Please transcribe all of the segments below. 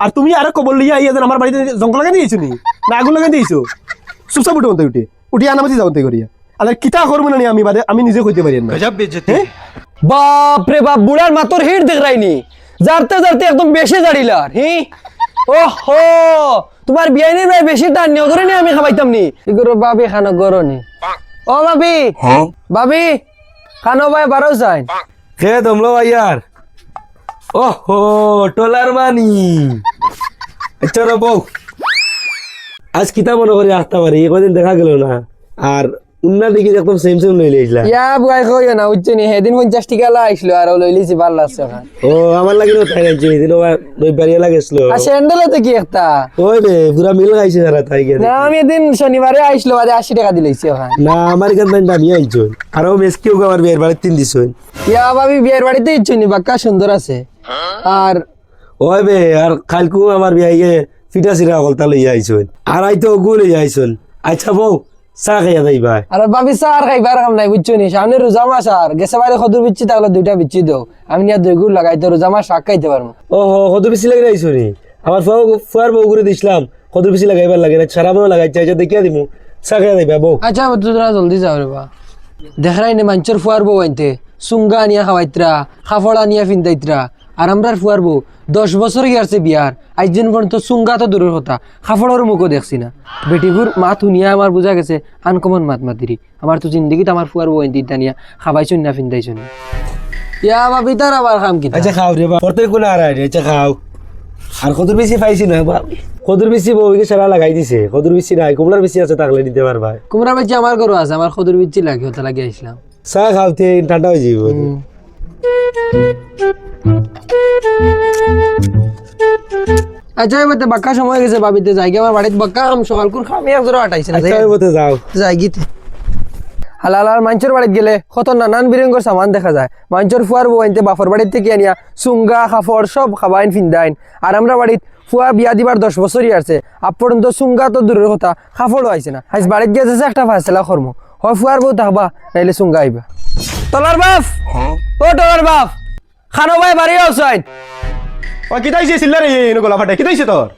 আর তুমি আরো কবল লিয়া ইয়া যেন আমার বাড়িতে জঙ্গল লাগাই দিয়েছো নি না আগুন লাগাই দিয়েছো চুপচাপ উঠে মতো উঠে আনামাতি যাওতে করিয়া আর কিতা করবো না আমি বাদে আমি নিজে কইতে পারি না গজব বেজতি বাপ রে বাপ বুড়ার মাতর হিট দেখ রাইনি জারতে জারতে একদম বেশি জাড়িলার হি ওহো তোমার বিয়াইনি ভাই বেশি টান নিও করে নি আমি খাবাইতাম নি ইগরো বাবি খানো গরনি ও বাবি বাবি খানো ভাই বারো যাই কে দমলো ভাইয়ার ওহো টলার মানি চলো বউ আজ কিতা মনে করি আসতে পারি কদিন দেখা গেল না আর উন্না দেখি একদম সেম সেম লই লইলা ইয়া বুয়াই কইও না উচ্চনি হেদিন 50 টাকা লা আইছিল আর লইলিছি ভাল লাগছে ওখান ও আমার লাগি না তাই না দিন ওই বাড়িয়া লাগেছিল আর স্যান্ডেলতে কি একটা ওই রে পুরা মিল গাইছে যারা তাই গেছে না আমি এদিন শনিবারে আইছিল বাদে 80 টাকা দিলাইছি ওখান না আমার এখান থেকে দামি আইছো আর ও মেসকিও আমার বিয়ের বাড়ি 3 দিছ ইয়া বাবি বিয়ের বাড়িতে ইচ্ছনি বাক্কা সুন্দর আছে আর ওই বে আর কালকু আমার বিয়ে ফিটা সিরা গলতা লইয়া আইছো আর আইতো গু লইয়া আইছন আচ্ছা বউ চা খাইয়া যাই ভাই আরে বাবি সার খাইবার কাম নাই বুঝছনি সামনে রোজা মাস আর গেছে বাইরে খদুর বিচ্ছি তাহলে দুইটা বিচ্ছি দাও আমি নিয়া দুই গুড় লাগাই তো রোজা মাস শাক খাইতে পারবো ও হো কদর বেশি লাগে আইছো নি আমার ফুয়ার বউ করে দিছিলাম কদর বেশি লাগাইবার লাগে না সারা মনে লাগাই চাই দেখিয়া দিমু চা খাইয়া যাইবা বউ আচ্ছা তোরা জলদি যাও রে বা দেখাই নে মাঞ্চর ফুয়ার বউ আনতে সুঙ্গা নিয়া খাওয়াইতরা খাফড়া নিয়া ফিন্দাইতরা আর আমরার ফুয়ার বউ 10 বছর গিয়াছে বিয়ার আজ দিন পর্যন্ত সুঙ্গা তো দূরের কথা খাফড়ার মুখও দেখছি না বেটিগুর মাত শুনিয়া আমার বোঝা গেছে আনকমন মাত মাতিরি আমার তো জিন্দগিতে আমার ফুয়ার বউ আনতে নিয়া খাবাইছুন না ফিন্দাইছুন ইয়া বাবি তার আবার কাম কি আচ্ছা খাও রে বা পড়তে কোন আর আচ্ছা খাও আর কদর বেশি পাইছি না কদর বেশি বউকে সারা লাগাই দিছে কদর বেশি নাই কুমড়ার বেশি আছে তাকলে দিতে পারবা কুমড়া বেচি আমার ঘরও আছে আমার খদুর বিচ্ছি লাগে ওটা লাগে আসলাম চা খাওতে ঠান্ডা হয়ে যাবে আচ্ছা এবার বাক্কা সময় গেছে বাবিতে যাই আমার বাড়িতে বাক্কা কাম সকাল কোন খামি এক জোড়া আটাইছে না আচ্ছা ওইতে যাও যাই গিতে হালালার মাঞ্চর বাড়িতে গেলে কত নানান বিরঙ্গর সামান দেখা যায় মাঞ্চর ফুয়ার বউ আনতে বাফর বাড়ির থেকে আনিয়া সুঙ্গা খাফর সব খাবাইন ফিন্দাইন আর আমরা বাড়িত ফুয়া বিয়া দিবার 10 বছরই আছে আপ পর্যন্ত সুঙ্গা তো দূরের কথা খাফড়ও আইছে না আজ বাড়িতে গেছে একটা ফাইসলা কর্ম হয় ফুয়ার বউ থাকবা নাইলে সুঙ্গা আইবা তলার বাপ ও তলার বাপ খানো ভাই বাড়ি আউসাইড ও কিতাইছে সিল্লার এই গলা ফাটে কিতাইছে তোর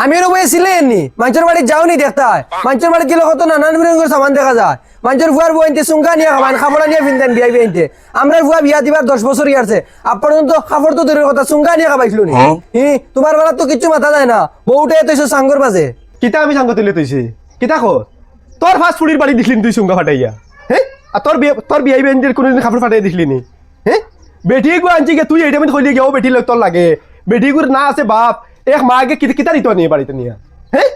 আমি এর বয়ে ছিলেন নি মাঞ্চর বাড়ি যাওনি দেখতে হয় মাঞ্চর বাড়ি গেলে কত নানান বিরঙ্গের সামান দেখা যায় মাঞ্চর ফুয়ার বউ আনতে সুঙ্গা নিয়ে খাবান খাবড়া নিয়ে ফিনতেন বিয়াই বিয়াইতে আমরা ফুয়া বিয়া দিবার 10 বছরই আছে আপ পর্যন্ত খাবড় তো দূরের কথা সুঙ্গা নিয়ে খাবাইছিল নি তোমার বেলা তো কিছু মাথা যায় না বউটে তো সাঙ্গর বাজে কিতা আমি সাঙ্গ তুলে তুইছি কিতা কো তোর ফাস্ট ফুডের বাড়ি দেখলি তুই সুঙ্গা ফাটাইয়া হ্যাঁ আর তোর বিয়াই বেঞ্জের কোনদিন কাপড় ফাটাই দেখলি নি হ্যাঁ বেটি গো আনছি গে তুই এইটা আমি কইলি গে ও বেটি তোর লাগে বেটি গুর না আছে বাপ এক মাকে কিতা দিত নিয়ে বাড়িতে নিয়ে হ্যাঁ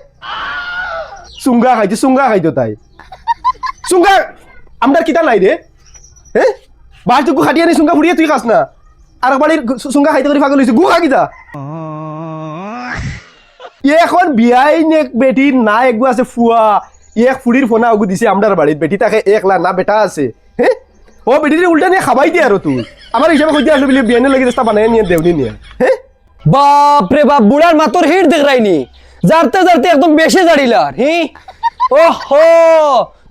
সুঙ্গা খাইতো তাই সুঙ্গা আমরা কিতা নাই রে হ্যাঁ বাড়িতে খাটিয়ে নি সুঙ্গা ফুড়িয়ে তুই খাস না আর বাড়ির সুঙ্গা খাইতে করে পাগল হইছে গু খা কিতা এখন বিয়াই নে বেটির না একগু আছে ফুয়া এক ফুড়ির ফোনা ওগু দিছে আমরার বাড়ির বেটি তাকে একলা না বেটা আছে হ্যাঁ ও বেটির উল্টা নিয়ে খাবাই দিয়ে আর তুই আমার হিসাবে কইতে আসলো বলে বিয়ানের লাগি রাস্তা বানাই নিয়ে দেওনি নিয়ে হ্যাঁ বাপ রে বাপ বুড়ার মাতর হিট দেখ রাইনি জারতে জারতে একদম বেশি জাড়িলার ওহো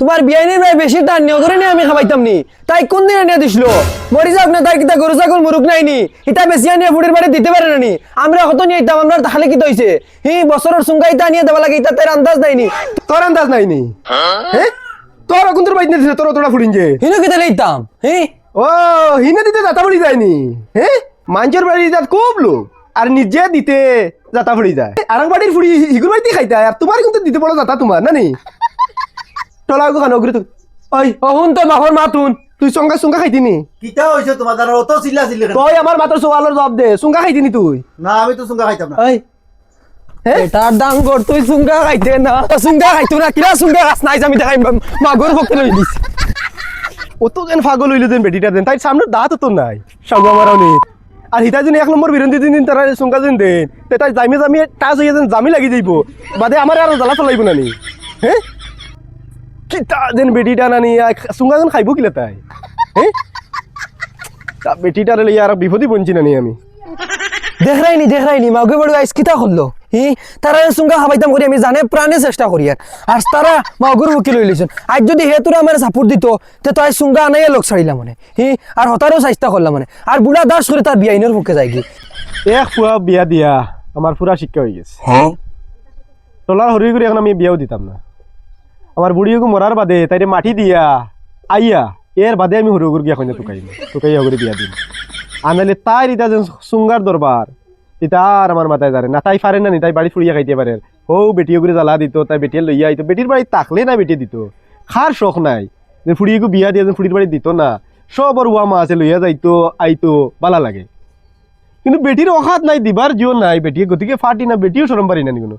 তোমার বিয়াইনি ভাই বেশি টান নিও করে নি আমি খাবাইতাম নি তাই কোন দিন এনে দিছিল মরি যাক না তাই কিতা গরু ছাগল মুরুক নাইনি ইটা বেশি আনিয়ে ফুড়ির বাড়ি দিতে পারে না নি আমরা কত নিয়ে আইতাম আমরা তাহলে কি হইছে বছরের সুঙ্গাইতা নিয়ে দেওয়া লাগে ইটা তার আন্দাজ নাইনি তোর আন্দাজ নাইনি হ্যাঁ তোর কোন তোর বাইতে দিছে তোর তোরা ফুড়িন যে হিনো কিতা লইতাম ও হিনে দিতে যাতা পড়ি যায়নি হ্যাঁ মাঞ্চর বাড়ি যাত খুব লোক আর নিজে দিতে যাতা পড়ি যায় আর বাড়ির ফুড়ি হিগুর বাড়িতে খাইতে আর তোমার কিন্তু দিতে পড়ো যাতা তোমার না নি টলা গো খানো তুই ওই অহুন তো বাহর মাতুন তুই সুঙ্গা খাইতিনি কিটা হইছে তোমার দ্বারা অত চিল্লা চিল্লি কেন? তুই আমার মাত্র সওয়ালের জবাব দে সুঙ্গা খাইতিনি তুই না আমি তো সুঙ্গা খাইতাম না। ওই এটার দাম কর তুই সুঙ্গা খাইতে না সুঙ্গা খাইতো না কিরা সুঙ্গা গাছ নাই আমি দেখাই মাগর পক্ষে লই দিছি অত যেন পাগল হইলো দেন বেটিটা দেন তাই সামনে দাঁত তো নাই সঙ্গ আমারও নেই আর হিতা যদি 1 নম্বর বিরন্দি দিন তারা সুঙ্গা দিন দেন তাই জামি টাচ হয়ে যেন জামি লাগি যাইব বাদে আমার আর জ্বালা চলাইব না নি হ্যাঁ কিতা যেন বেটিটা নানি সুঙ্গা যেন খাইব কিলা তাই হ্যাঁ বেটিটারে লইয়া আর বিপদই বঞ্চি নানি আমি দেখ রাইনি মাগে বড় আইস কিতা করলো তারা সুঙ্গা খাবাইতাম করি আমি জানে প্রাণে চেষ্টা করি আর তারা মাগুর মুখে লই লইছেন আজ যদি হেতুরা আমার সাপোর্ট দিত তে তো আজ সুঙ্গা আনাই লোক ছাড়িলাম মানে আর হতারও চেষ্টা করলাম মানে আর বুড়া দাস করে তার বিয়াইনের পক্ষে যায় কি এক ফুয়া বিয়া দিয়া আমার পুরা শিক্ষা হয়ে গেছে টলার হরি করে এখন আমি বিয়েও দিতাম না আমার বুড়িও মরার বাদে তাইরে মাটি দিয়া আইয়া এর বাদে আমি হরি গিয়া এখন তোকাই হরি বিয়া দিন আনালে তাই ইটা যেন সুঙ্গার দরবার ইটা আর আমার মাথায় যারে না তাই পারে না নি তাই বাড়ি ফুড়িয়া খাইতে পারে হো বেটিও করে জ্বালা দিত তাই বেটিয়ে লইয়া আইতো বেটির বাড়ি তাকলে না বেটি দিত খার শখ নাই যে ফুড়িয়েকে বিয়া দিয়ে যেন ফুড়ির বাড়ি দিত না সব আর ওয়া মা আছে লইয়া যাইতো আইতো বালা লাগে কিন্তু বেটির অখাত নাই দিবার জিও নাই বেটিয়ে গতিকে ফাটি না বেটিও সরম পারি না নি কোনো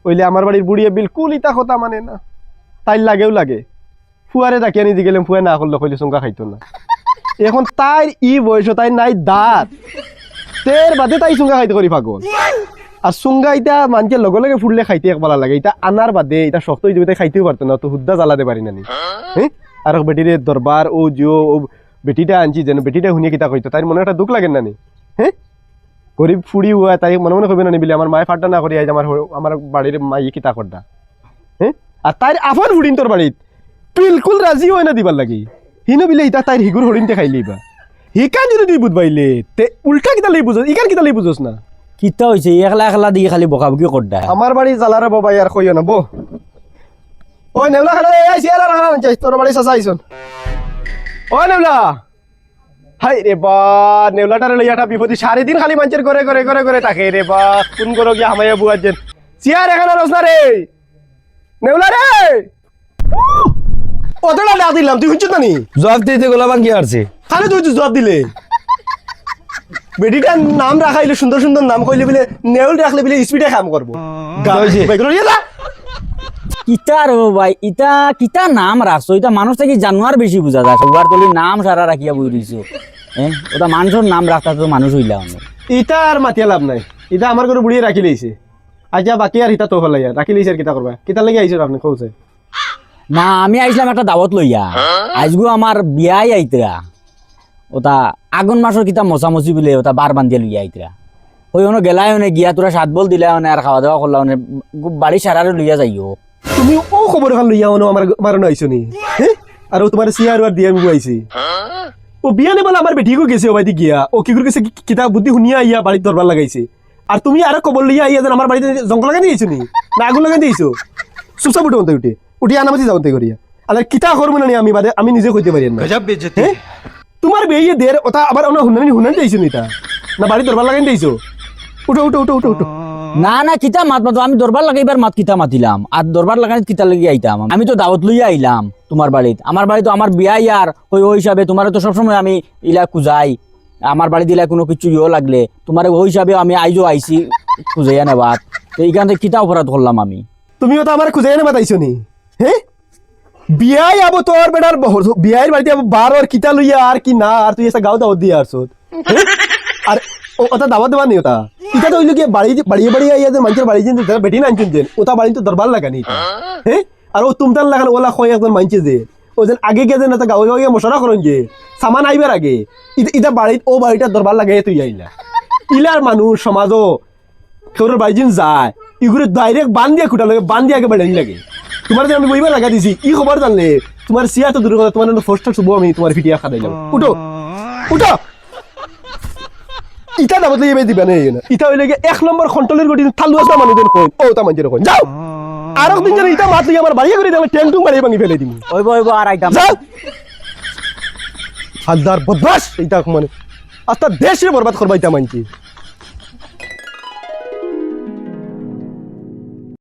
ওইলে আমার বাড়ির বুড়িয়ে বিলকুল ইতা কথা মানে না তাই লাগেও লাগে ফুয়ারে ডাকিয়া নিয়ে গেলাম ফুয়া না করলো কইলে চুঙ্গা খাইতো না এখন তাই ই বয়স তাই নাই দাঁত তের বাদে তাই চুঙ্গা খাইতে করি পাগল আর চুঙ্গা ইটা মানুষের লগে লগে ফুটলে খাইতে একবালা লাগে এটা আনার বাদে এটা শক্ত হয়ে যাবে খাইতেও পারতো না তো হুদ্দা জ্বালাতে পারি না নি হ্যাঁ আর বেটির দরবার ও জিও ও বেটিটা আনছি যেন বেটিটা শুনিয়ে কিতা কইতো তাই মনে একটা দুঃখ লাগে না নি হ্যাঁ গরিব ফুড়ি হুয়া তাই মনে মনে কইবে না নিবিলে আমার মায়ে ফাট্টা না করি আজ আমার বাড়ির মাই কিতা করডা হ্যাঁ আর তাই আফার ফুড়িন তোর বাড়িত বিলকুল রাজি হয় না দিবার লাগি হিনো বিলে ইতা তাই হিগুর হরিণতে খাইলিবা হিকান যদি তুই বুঝবাইলে তে উল্টা কিতা লই বুঝস ইকান কিতা লই বুঝস না কিতা হয়েছে একলা একলা দিয়ে খালি বকাবকি করডা আমার বাড়ি জ্বালারে বাবা আর কইও না বো ওই নেওলা খালে আইছি আর না চাই তোর বাড়ি সাসা আইছন ওই নেওলা হাই রে বা নেওলাটারে লইয়াটা বিপদি সারা দিন খালি মানুষের করে করে করে করে থাকে রে বা কোন করো গিয়া হামাইয়া বুয়ার যেন চেয়ার এখানে রস না রে নেওলা রে অতটা ডাক দিলাম তুই শুনছিস না নি জবাব দিতে গোলাবান কি আসছে খালি তুই জবাব দিলে বেটিটার নাম রাখাইলে সুন্দর সুন্দর নাম কইলে বলে নেউল রাখলে বলে স্পিডে কাম করবো কিতা রে ভাই ইটা কিতা নাম রাখছো এটা মানুষ থেকে জানোয়ার বেশি বুঝা যায় সবার তলি নাম সারা রাখিয়া বই রইছো ওটা মানুষের নাম রাখতা তো মানুষ হইলা ইটা আর মাতিয়া লাভ নাই ইটা আমার ঘরে বুড়িয়ে রাখি লইছে আচ্ছা বাকি আর ইটা তো হল রাখি লইছে আর কিতা করবা কিতা লাগি আইছো আপনি কৌছে না আমি আইছিলাম একটা দাওয়াত লইয়া আজগু আমার বিয়াই আইতরা ওটা আগুন মাসের কিতা মশামশি বলে ওটা বার বান্ধিয়া লইয়া আইতরা ওই অন্য গেলাই গিয়া তোরা 7 বল দিলা আর খাওয়া দাওয়া করলা বাড়ি সারারে লইয়া যাইও তুমি ও খবর খান লইয়া অনো আমার মারনো আইছো নি হ্যাঁ আর ও তোমার সিআর আর দিয়ে আমি আইছি ও বিয়া নেবল আমার বেটিকো গেছে ও বাইদি গিয়া ও কি করে গেছে কিতা বুদ্ধি শুনিয়া আইয়া বাড়ির দরবার লাগাইছে আর তুমি আর খবর লইয়া আইয়া যেন আমার বাড়িতে জঙ্গল লাগাই দিয়েছো নি না আগুন লাগাই দিয়েছো চুপচাপ উঠে উঠে উঠি আনামাতি যাওতে করিয়া আর কিতা করবো না আমি বাদে আমি নিজে কইতে পারি না হ্যাঁ তোমার বিয়ে দের ওটা আবার হুনানি দিয়েছো নি তা না বাড়ির দরবার লাগাই দিয়েছো উঠো উঠো উঠো উঠো উঠো না না কিতা মাত মাতো আমি দরবার লাগাইবার মাত কিতা মাতিলাম আর দরবার লাগাই কিতা লাগি আইতাম আমি তো দাওয়াত লইয়া আইলাম তোমার বাড়িত আমার বাড়ি তো আমার বিয়াই আর ওই হিসাবে তোমার তো সবসময় আমি ইলা কুজাই আমার বাড়ি দিলা কোনো কিছু ইয়ে লাগলে তোমার ওই হিসাবে আমি আইজো আইছি খুঁজাইয়া নেবাত তো এইখান থেকে কিতা অপরাধ করলাম আমি তুমিও তো আমার খুঁজে এনে বাতাইছো নি হ্যাঁ বিয়াই আবো তোর বেটার বিয়াইয়ের বাড়িতে আবো বার আর কিতা লইয়া আর কি না আর তুই এসে গাও দাওয়াত দিয়ে আসছ আর ওটা দাওয়াত দেওয়া নি ওটা ইটা তো হইলো কি বাড়িয়ে বাড়িয়ে আইয়া যে মানুষের বাড়ি যেন বেটি না আনছেন যেন ওটা বাড়ি তো দরবার লাগানি হ্যাঁ আর ও তুমতান লাগান ওলা হয় একজন মানছে যে ও যেন আগে গিয়ে যেন গাঁয়ে গাঁয়ে মশলা করেন যে সামান আইবার আগে ইটা বাড়িত ও বাড়িটা দরবার লাগাই তুই আইলা ইলার মানুষ সমাজও কেউর বাড়ি যেন যায় ইগুলো ডাইরেক্ট বান দিয়া খুঁটা লাগে বান দিয়া আগে বাড়ি লাগে তোমার যে আমি বইবার লাগা দিছি ই খবর জানলে তোমার সিয়া তো দূর কথা তোমার ফোস্টার শুভ আমি তোমার ফিটিয়া খাদাইলাম উঠো উঠো ইটা দাবত লইয়া দিবা না ইটা হইলে 1 নম্বর কন্ট্রোলের গটি থালু আসা মানুষজন কই ও তা মানুষের কই যাও আর একদিন যেন ইটা মাত লইয়া আমার বাড়িয়া করে দিলে ট্যাংটুং বাড়িয়ে ভাঙি ফেলে দিমু ওইব আর আইতাম যাও হালদার বদমাশ ইটা মানে আস্তা দেশে বরবাদ করবা ইটা মানছি